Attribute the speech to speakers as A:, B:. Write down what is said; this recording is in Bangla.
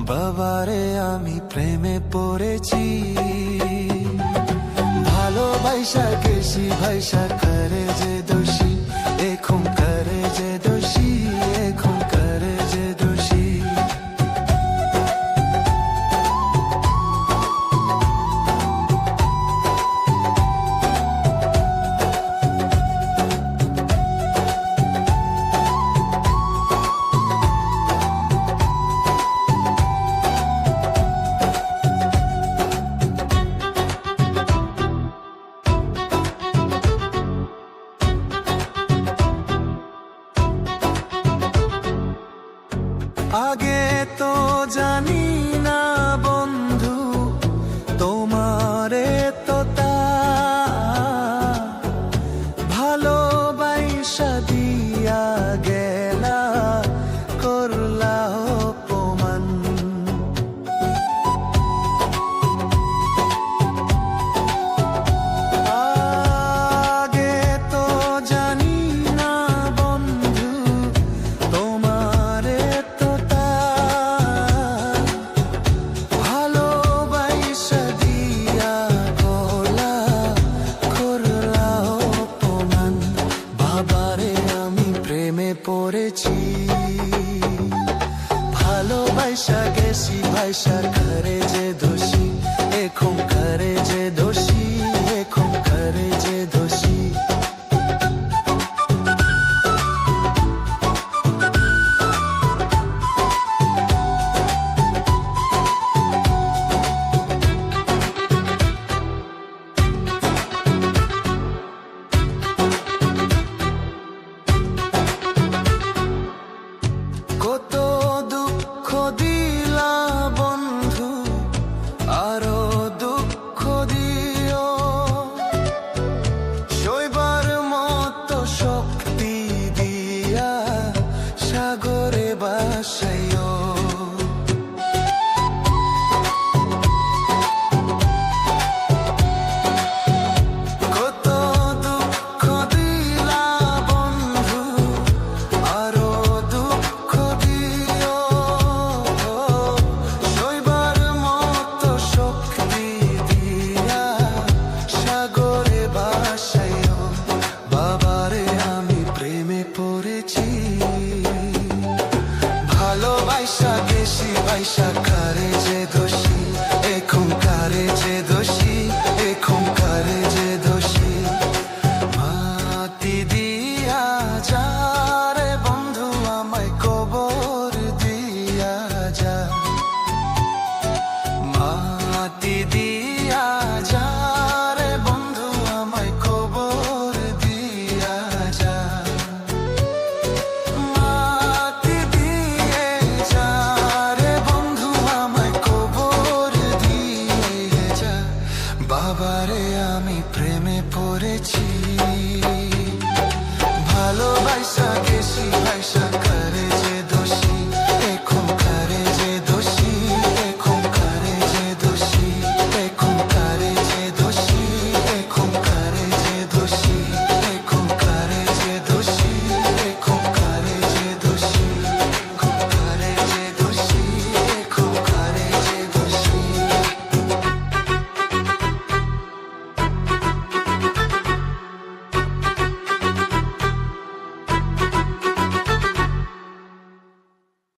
A: বাবারে আমি প্রেমে পড়েছি, ভালোবাসা গেছি ভাইসা করে যে দোষী, এখন করে যে দোষী, এখন করে যে দোষী। আগে তো জানি না বন্ধু তোমারে তো তা ভালোবাসা দিয়া গেলা করলা অপমান। আগে তো জানি না বন্ধু তোমারে পড়েছি, ভালোবাসা গেছি ভাইসা করে যে দোষী, এখন করে যে দোষী, এখন করে যে দোষী। কত দুঃখ দিলা বন্ধু, আরো দুঃখ দিও, সইবার মতো শক্তি দিয়া সাগরে বাসাইও। কত দুঃখ দিলা বন্ধু, আরো দুঃখ দিও, সইবার মতো শক্তি দিয়া সাগরে বাসাইও। বাবারে আমি প্রেমে পড়েছি, ভালোবাসা গেছি ভাইসা করে যে দোষী, এখন করে যে দোষী, এখন করে যে দোষী। মাটি দিয়া যা রে বন্ধু আমায় কবর দিয়া যা, মাটি দিয়া যা রে বন্ধু আমায় কবর দিয়া যা। মাটি দিয়ে যা রে বন্ধু আমায় কবর দিয়ে যা। বাবারে আমি প্রেমে পড়েছি, ভালোবাসা গেছি ভাইসা